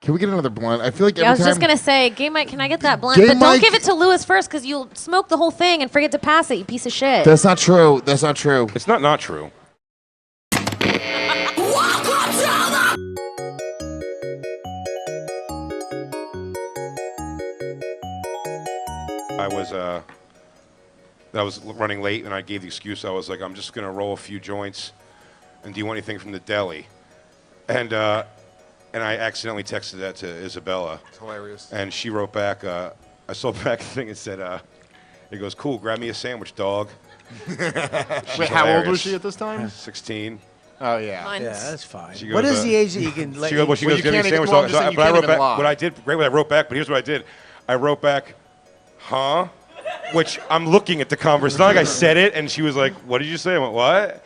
Can we get another blunt? I feel like every I was time just going to say, Gay Mike, can I get that blunt? Gay But Mike- don't give it to Lewis first because you'll smoke the whole thing and forget to pass it, you piece of shit. That's not true. That's not true. It's not true. I was running late, and I gave the excuse. I was like, I'm just going to roll a few joints, and do you want anything from the deli? And I accidentally texted that to Isabella. It's hilarious. And she wrote back, I saw back the thing and said, it goes, cool, grab me a sandwich, dog. Wait, how old was she at this time? 16. Oh, yeah. Months. Yeah, that's fine. She goes, What is the age that you can let She goes, Well, you give me a can't sandwich, even- dog. well, I'm just saying you But I can't wrote even back, lie. what I did, great what I wrote back, but here's what I did. I wrote back, huh? Which I'm looking at the conversation. It's not like I said it, and she was like, what did you say? I went, what?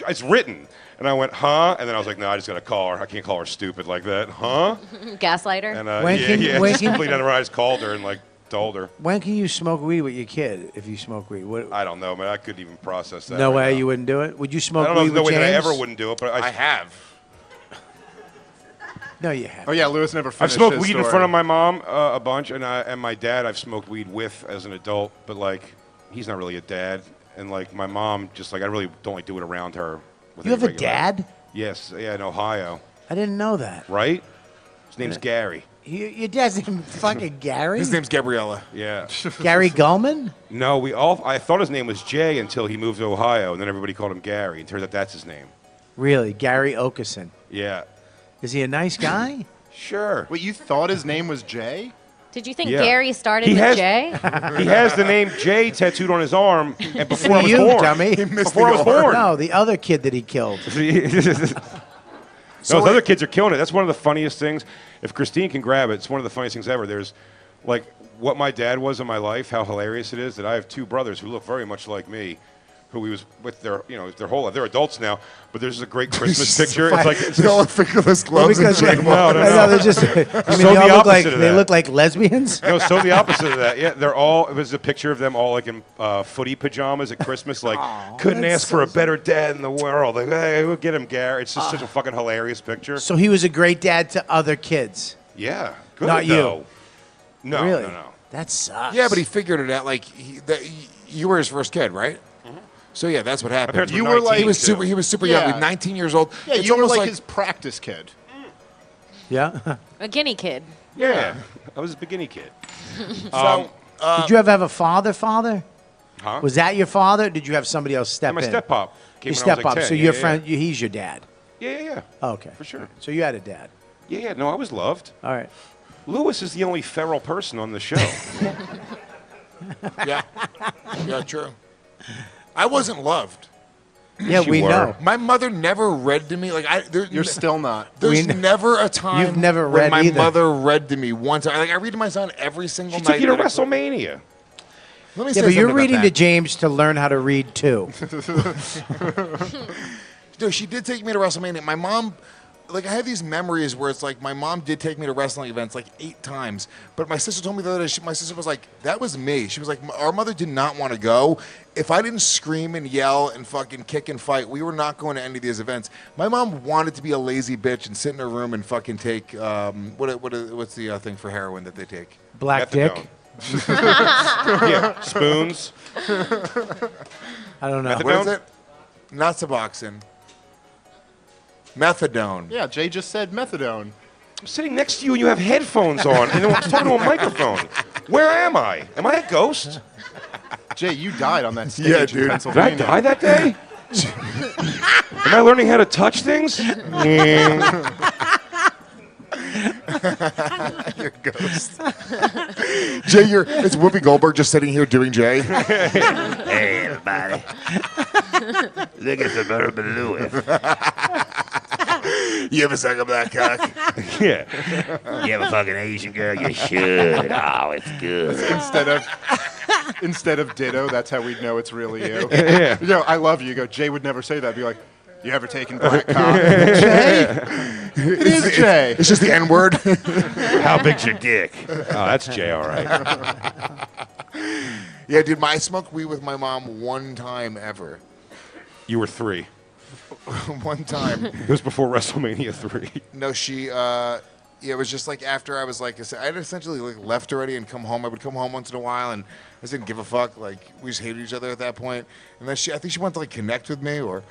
It's written. And I went, huh? And then I was like, no, I just got to call her. I can't call her stupid like that. Huh? Gaslighter. And When can- when just can- completely under. I just called her and like told her. When can you smoke weed with your kid? If you smoke weed, what? I don't know, man. I couldn't even process that. No right way now. you wouldn't do it. Would you I smoke don't know. weed There's no with way James? that I ever wouldn't do it, but I have. No, you haven't. Oh, yeah, Lewis never I've finished smoked his weed story. in front of my mom a bunch, and my dad I've smoked weed with as an adult, but like he's not really a dad, and like my mom just like I really don't like do it around her. With You have any a regularity. dad? Yes, yeah, in Ohio, I didn't know that. right? His name's Gary. Your dad's name fucking Gary? His name's Gabriella. Yeah. Gary Gulman? No, I thought his name was Jay until he moved to Ohio, and then everybody called him Gary. And turns out that's his name. Really? Gary Oakerson. Yeah. Is he a nice guy? Sure. Wait, you thought his name was Jay? Did you think Yeah. Gary started He with has- Jay? He has the name Jay tattooed on his arm, and before I was you, born. dummy. Before I was born. No, the other kid that he killed. Those other kids are killing it. That's one of the funniest things. If Christine can grab it, it's one of the funniest things ever. There's, like, what my dad was in my life, how hilarious it is that I have two brothers who look very much like me, who he was with their whole life. They're adults now, but there's a great Christmas picture. It's like They all have fingerless gloves and because shit. No, no, I know, no. they're just. You mean So they all the look like opposite of they that. look like lesbians? No, so the opposite of that. Yeah, it was a picture of them all like in footy pajamas at Christmas. Like, couldn't that's ask for a better dad in the world. Like, hey, we'll get him, Gary. It's just such a fucking hilarious picture. So he was a great dad to other kids. Yeah, good. Not you. though. No, Really? no. That sucks. Yeah, but he figured it out. Like you were his first kid, right? So yeah, that's what happened. parents were You were 19, like- He was too. super. He was super Yeah. young. Like 19 years old. Yeah, It's you were almost like his practice kid. Yeah. A guinea kid. Yeah, I was a beginning kid. So, Did you ever have a father? Huh? Was that your father? Or did you have somebody else step my in? step pop came Your when I was step like up. 10. So Yeah, your yeah, friend, he's your dad. Yeah. Oh, okay. For sure. So you had a dad. Yeah. No, I was loved. All right. Lewis is the only feral person on the show. yeah, true. I wasn't loved. Yeah, you we were. know. My mother never read to me. Like You're still not. There's We kn- never a time You've never when read my either. mother read to me once. Like I read to my son every single She night. took you to that I- WrestleMania. Let me Yeah, say but you're something about reading that. to James to learn how to read too. Dude, she did take me to WrestleMania. My mom, like, I have these memories where it's like my mom did take me to wrestling events like 8 times. But my sister told me the other day, my sister was like, that was me. She was like, our mother did not want to go. If I didn't scream and yell and fucking kick and fight, we were not going to any of these events. My mom wanted to be a lazy bitch and sit in her room and fucking take, what's the thing for heroin that they take? Black Methadone. dick. Yeah, spoons. I don't know. Methadone? What is it? Not Suboxone. Methadone. Yeah, Jay just said methadone. I'm sitting next to you and you have headphones on and I'm talking to a microphone. Where am I? Am I a ghost? Jay, you died on that stage Yeah, in dude. Did I Pennsylvania. die that day? Am I learning how to touch things? You're a ghost. Jay, it's Whoopi Goldberg just sitting here doing Jay. Hey, everybody. Look at the Urban Lewis. You ever suck a black cock? Yeah. You have a fucking Asian girl? You should. Oh, it's good. Instead of ditto, that's how we'd know it's really you. Yeah. You know, I love you. You go, Jay would never say that. Be like, you ever taken black cock? Jay? It is Jay. It's just the N word. How big's your dick? Oh, that's Jay, all right. Yeah, dude, I smoked weed with my mom one time ever. You were 3. One time. It was before WrestleMania 3. No, she Yeah, it was just like after I was like, I had essentially like left already and come home. I would come home once in a while, and I just didn't give a fuck. Like we just hated each other at that point. And then I think she wanted to like connect with me or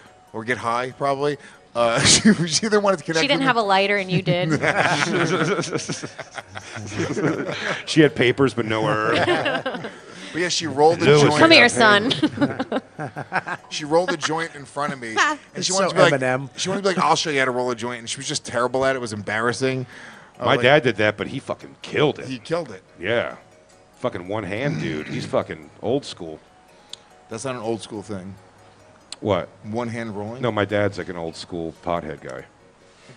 get high probably. She either wanted to connect. She didn't with have me. a lighter and you did. She had papers, but no herb. But yeah, she rolled the Lewis. joint. Come here, son. She rolled the joint in front of me, and she So wanted to be like, Eminem. she wanted to be like, I'll show you how to roll a joint, and she was just terrible at it. It was embarrassing. My dad did that, but he fucking killed it. He killed it. Yeah. Fucking one hand, dude. He's fucking old school. That's not an old school thing. What? One hand rolling. No, my dad's like an old school pothead guy.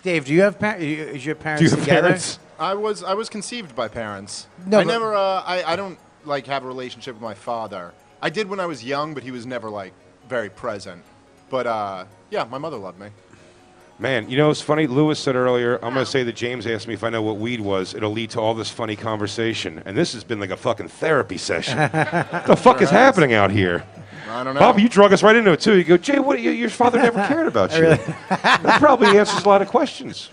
Dave, do you have is your parents Do you have together? parents? I was conceived by parents. No, I but- never. I don't like have a relationship with my father. I did when I was young, but he was never like very present. But yeah, my mother loved me. Man, you know, it's funny. Lewis said earlier, I'm going to say that James asked me if I know what weed was. It'll lead to all this funny conversation. And this has been like a fucking therapy session. What the fuck is happening out here? I don't know. Bob, you drug us right into it, too. You go, Jay, your father never cared about you. That probably answers a lot of questions.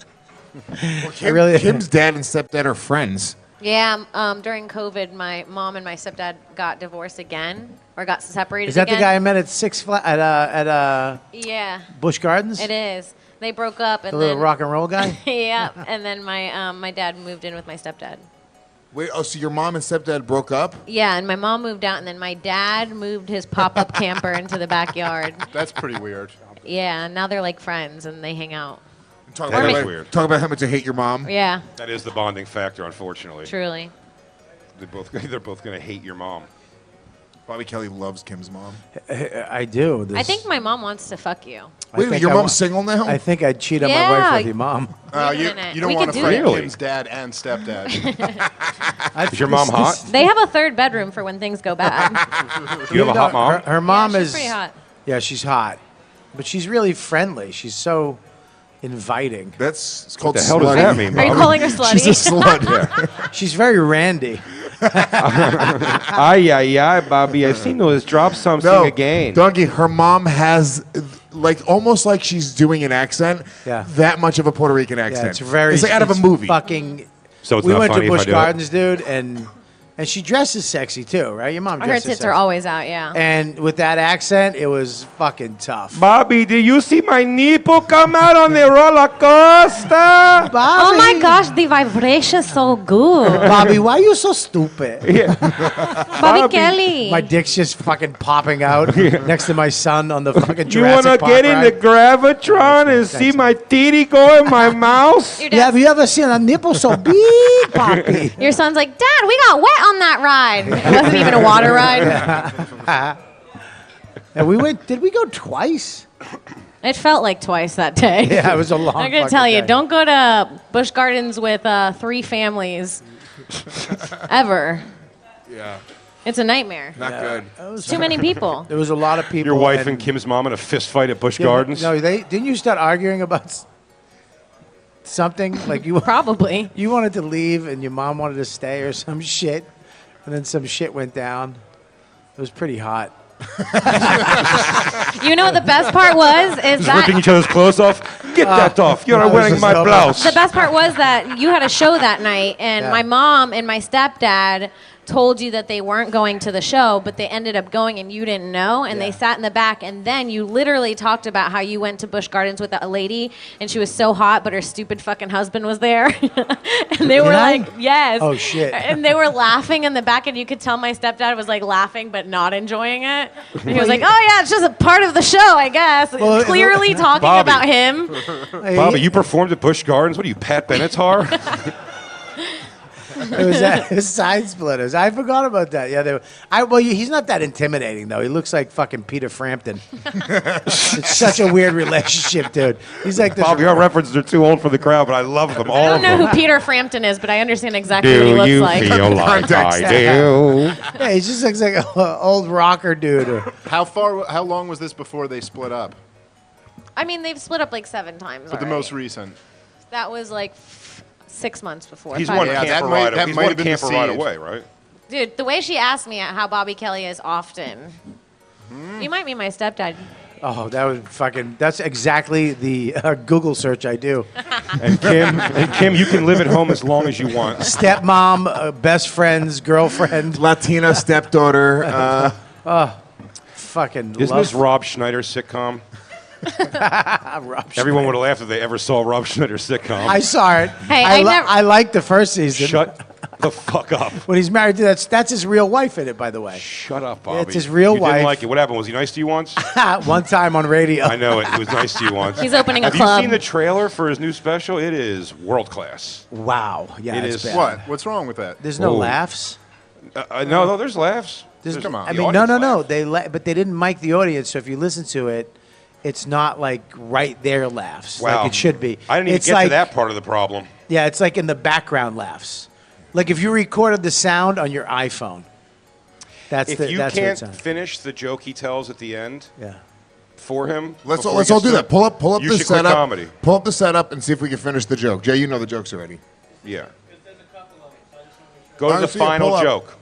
Kim's dad and stepdad are friends. Yeah, during COVID, my mom and my stepdad got divorced again, or got separated Is that again. the guy I met at Yeah, Busch Gardens? it is. They broke up, and The little then rock and roll guy? yeah, and then my dad moved in with my stepdad. Wait, so your mom and stepdad broke up? Yeah, and my mom moved out, and then my dad moved his pop-up camper into the backyard. That's pretty weird. Yeah, and now they're like friends, and they hang out. Talk That about, is weird. Talk about how much I hate your mom. Yeah, That is the bonding factor, unfortunately. truly. They're both going to hate your mom. Bobby Kelly loves Kim's mom. I do. I think my mom wants to fuck you. Wait, think your I mom's wa- single now? I think I'd cheat on my Yeah. wife with your mom. Wait a You minute. don't We want could to do fight it. Really? Kim's dad and stepdad. Is your mom hot? They have a third bedroom for when things go bad. Do you have a hot mom? Her mom yeah, she's is pretty hot. Yeah, she's hot, but she's really friendly. She's so inviting. It's called What the hell does slutty. that mean, Are you Bob? calling her slutty? She's a slut. She's very randy. Ay, ay, ay, Bobby. I seen those drop something No, again. Donkey, her mom has like almost like she's doing an accent. Yeah. That much of a Puerto Rican accent. Yeah, it's very. It's like out of a it's movie. Fucking. So it's we not went funny to if I Busch do it? Gardens, dude, and she dresses sexy too, right? Your mom Her dresses tits sexy. are always out, yeah. And with that accent, it was fucking tough. Bobby, did you see my nipple come out on the roller coaster? Oh my gosh, the vibration's so good. Bobby, why are you so stupid? Bobby Kelly. My dick's just fucking popping out next to my son on the fucking You Jurassic wanna Park get in the ride. Gravitron and see Thanks. my titty go in my mouth? Your, Yeah, have you ever seen a nipple so big, Poppy? your son's like, Dad, we got wet on that ride. It wasn't even a water ride. And we went. Did we go twice? It felt like twice that day. Yeah, it was a long. I'm gonna fucking tell you, day. don't go to Busch Gardens with 3 families ever. Yeah. It's a nightmare. Not good. Too many people. There was a lot of people. Your wife and Kim's mom in a fist fight at Busch Yeah, Gardens? No, didn't you start arguing about something like you? Probably. You wanted to leave and your mom wanted to stay or some shit, and then some shit went down. It was pretty hot. You know what the best part was? Is Ripping that each other's clothes off? Get that off. You're I not was wearing just my so- blouse. the best part was that you had a show that night, and Yeah. my mom and my stepdad told you that they weren't going to the show, but they ended up going and you didn't know, and Yeah. they sat in the back, and then you literally talked about how you went to Busch Gardens with a lady and she was so hot, but her stupid fucking husband was there. And they were Did I? like, yes. Oh, shit. And they were laughing in the back, and you could tell my stepdad was like laughing but not enjoying it. And he was like, oh yeah, it's just a part of the show, I guess. Well, Clearly talking Bobby. about him. Bobby, you performed at Busch Gardens? What are you, Pat Benatar? It was side splitters. I forgot about that. Yeah, they were, he's not that intimidating though. He looks like fucking Peter Frampton. It's such a weird relationship, dude. He's like this. Bobby, our references are too old for the crowd, but I love them, all I don't of know them. who Peter Frampton is, but I understand exactly what he Do looks you like. feel like Context. I do? Yeah, he just looks like an old rocker dude. How long was this before they split up? I mean, they've split up like 7 times. But the already. most recent. That was like 6 months before. He's 5 one months. Yeah, camper that might- ride. that He's might one have been the camper ride seed. away, right? Dude, the way she asked me how Bobby Kelly is often, you might meet my stepdad. Oh, that was fucking. That's exactly the Google search I do. And Kim, you can live at home as long as you want. Stepmom, best friends, girlfriend. Latina stepdaughter. Fucking. Isn't this Rob Schneider's sitcom? Everyone would have laughed if they ever saw Rob Schneider's sitcom. I saw it. Hey, I liked the first season. Shut the fuck up. When he's married to that's his real wife in it, by the way. Shut up, Bobby. Yeah, it's his real you wife. didn't like it. What happened? Was he nice to you once? One time on radio. I know it. He was nice to you once. He's opening a Have club. you seen the trailer for his new special? It is world class. Wow. Yeah, It it's is. bad. What? What's wrong with that? There's no Oh. laughs. No, there's laughs. Come on. I The mean, no. audience laughs. But they didn't mic the audience, so if you listen to it, it's not like right there laughs Wow. like it should be. I didn't even It's get like, to that part of the problem. Yeah, it's like in the background laughs. Like if you recorded the sound on your iPhone. That's If the. you that's what it can't sounds. finish the joke he tells at the end Yeah. for him, Let's before all he do gets that. Pull up you the should quit setup. comedy. Pull up the setup and see if we can finish the joke. Jay, you know the jokes already. Yeah. Go to the Honestly, pull final up. joke.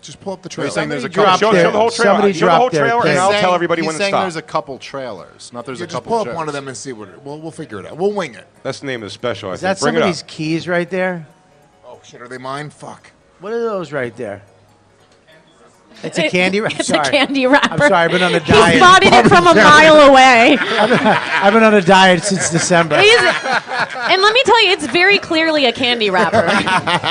Just pull up the Are you trailer. saying there's a dropped couple Show their- the whole trailer. somebody Show the whole dropped their trailer, thing. and I'll saying- tell everybody he's when to saying stop. there's a couple trailers, not there's Yeah, a just couple pull up jokes. one of them and see what. We'll figure it out. We'll wing it. That's the name of the special. I Is that think. Bring it somebody's up. keys right there? Oh shit, are they mine? Fuck. What are those right there? It's a candy wrapper. It's a candy wrapper. I'm sorry, I've been on a He diet. spotted it from a mile away. I've been on a diet since December. And let me tell you, it's very clearly a candy wrapper.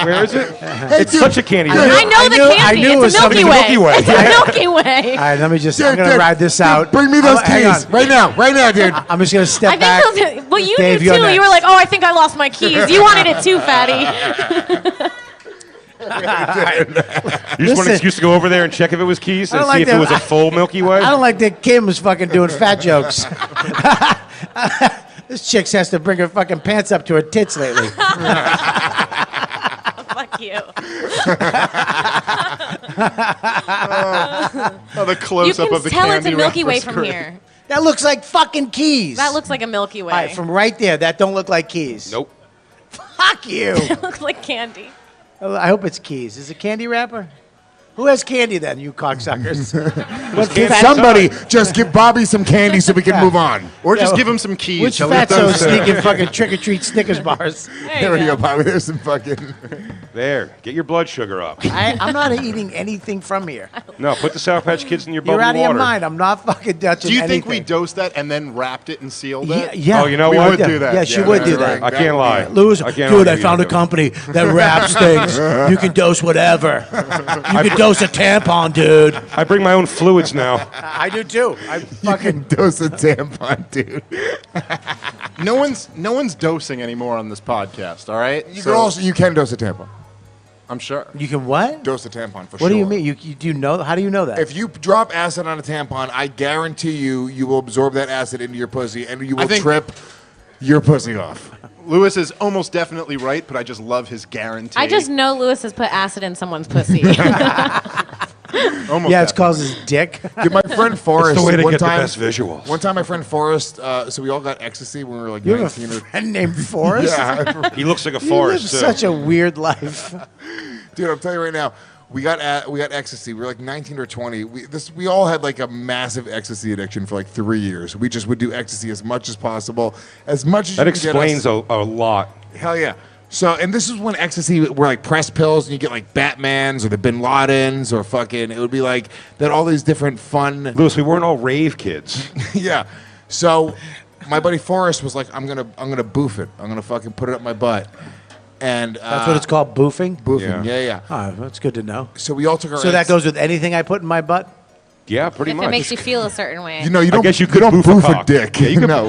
Where is it? It's such a candy. I wrapper. know the knew- I candy. knew it was It's a Milky something- Way. Milky Way. It's a Milky Way. All right, let me just. I'm Dude, gonna dude, ride this dude, out. Bring me those Hang keys on. right now, dude. I'm just gonna step I back. think those. Well, you Dave, do you're too. next. You were like, "Oh, I think I lost my keys." You wanted it too, fatty. You just want Listen. an excuse to go over there and check if it was keys I and don't see like if it that. was a full Milky Way? I don't like that Kim was fucking doing fat jokes. This chick has to bring her fucking pants up to her tits lately. Fuck you. Oh, the You close-up can of the tell candy it's a Milky Way wrapper's from great. here. That looks like fucking keys. That looks like a Milky Way. All right, from right there, that don't look like keys. Nope. Fuck you. It looks like candy. I hope it's keys. Is it candy wrapper? Who has candy then, you cocksuckers? What Can fat- somebody just give Bobby some candy so we can move on? Or just Yeah, give him some keys. Which He'll eat fatso those. sneaking fucking trick-or-treat Snickers bars? There we go, Bobby. There's some fucking. There. Get your blood sugar up. I'm not eating anything from here. No, put the Sour Patch Kids in your bubbly You're out of water. your mind. I'm not fucking touching Do you think we anything. dosed that and then wrapped it and sealed Yeah, it? yeah. Oh, you know We what? would do that. Yeah, she Yeah, would that's do right. that. I can't lie. Lewis, I can't dude, argue I found a with you. company that wraps things. You can dose whatever. You can dose a tampon, dude. I bring my own fluids now. I do too. I fucking. Dose a tampon, dude. No one's dosing anymore on this podcast. All right. You can dose a tampon. I'm sure. You can what? Dose a tampon for sure. What do you mean? You do you know? How do you know that? If you drop acid on a tampon, I guarantee you will absorb that acid into your pussy and you will think- trip your pussy off. Lewis is almost definitely right, but I just love his guarantee. I just know Lewis has put acid in someone's pussy. almost yeah, it's definitely. called his dick. Dude, my friend Forrest. It's the way to one get the time, best visuals. One time, my friend Forrest. So we all got ecstasy when we were like You have 19 a friend named Forrest. Yeah, He looks like a You live forest, too. such a weird life. dude. I'm telling you right now. We got ecstasy. We were like 19 or 20. We all had like a massive ecstasy addiction for like 3 years. We just would do ecstasy as much as possible, as much as That you can get explains us. a lot. Hell yeah. So, and this is when ecstasy were like press pills, and you get like Batmans or the Bin Ladens or fucking. It would be like that. All these different fun. Lewis, we weren't all rave kids. Yeah. So, my buddy Forrest was like, "I'm gonna boof it. I'm gonna fucking put it up my butt." And That's what it's called, boofing. boofing. Yeah. Yeah, yeah. Oh, that's good to know. So we all took our. So that goes with anything I put in my butt. Yeah, pretty if much. it makes you feel a certain way. You know, you don't. guess you could don't boof a boof a cock. dick. Yeah, you could- no.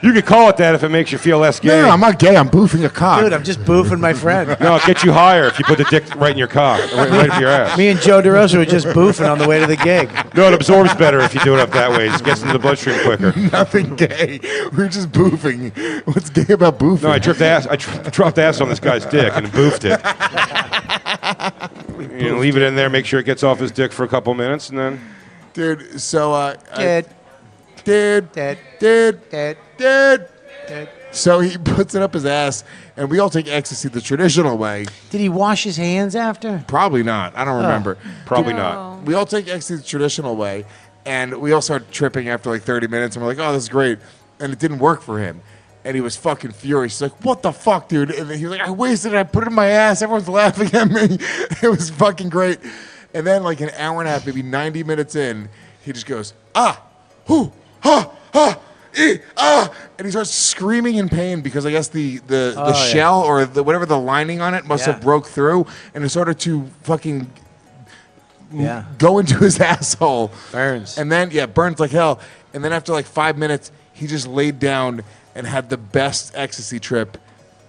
You could call it that if it makes you feel less gay. No, I'm not gay. I'm boofing a cock. Dude, I'm just boofing my friend. No, it gets you higher if you put the dick right in your cock, right up your ass. Me and Joe DeRosa were just boofing on the way to the gig. No, it absorbs better if you do it up that way. It gets into the bloodstream quicker. Nothing gay. We're just boofing. What's gay about boofing? No, I dropped ass on this guy's dick and boofed it. You know, leave it in there, make sure it gets off his dick for a couple minutes, and then Dude, so Dead, Dude. dead, Dude. dead, Dude. dead. So he puts it up his ass, and we all take ecstasy the traditional way. Did he wash his hands after? Probably not. I don't remember. probably No. not. We all take ecstasy the traditional way, And we all started tripping after like 30 minutes, and we're like, oh, this is great. And it didn't work for him. And he was fucking furious. He's like, what the fuck, dude? And he was like, I wasted it. I put it in my ass. Everyone's laughing at me. It was fucking great. And then like an hour and a half, maybe 90 minutes in, he just goes, and he starts screaming in pain because I guess the shell or whatever the lining on it must have broke through, and it started to fucking go into his asshole. Burns. And then burns like hell. And then after like 5 minutes, he just laid down and had the best ecstasy trip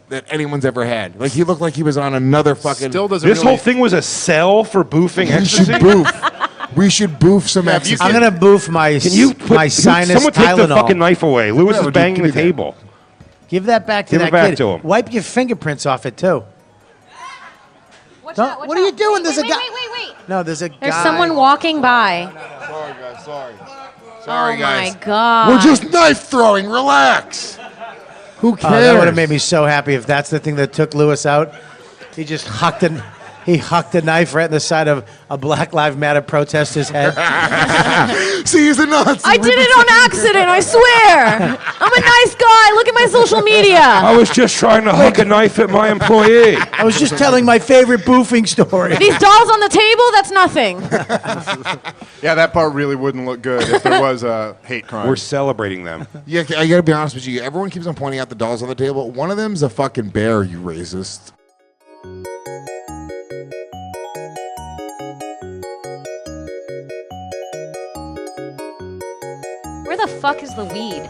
that anyone's ever had. Like he looked like he was on another fucking. Still doesn't. This whole thing was a cell for boofing We ecstasy. should boof. We should boof some ecstasy. I'm gonna boof my my sinus Someone take the Tylenol. fucking knife away. Lewis Yeah, is dude, banging give the me that. table. Give that back to Give it that back kid. to him. Wipe your fingerprints off it too. Watch Don't- out, watch what are you out. doing? Wait, There's a wait, guy- Wait. No, there's a There's guy. someone walking by. Sorry, guys. Sorry. Oh Sorry, guys. my god. We're just knife throwing. Relax. Who cares? Oh, that would have made me so happy if that's the thing that took Lewis out. He just hucked a knife right in the side of a Black Lives Matter protester's head. See, he's a Nazi. I did it on accident, I swear. I'm a nice guy. Look at my social media. I was just trying to hook a knife at my employee. I was just telling my favorite boofing story. These dolls on the table, that's nothing. Yeah, that part really wouldn't look good if there was a hate crime. We're celebrating them. Yeah, I gotta be honest with you. Everyone keeps on pointing out the dolls on the table. One of them's a fucking bear, you racist. Where the fuck is the weed?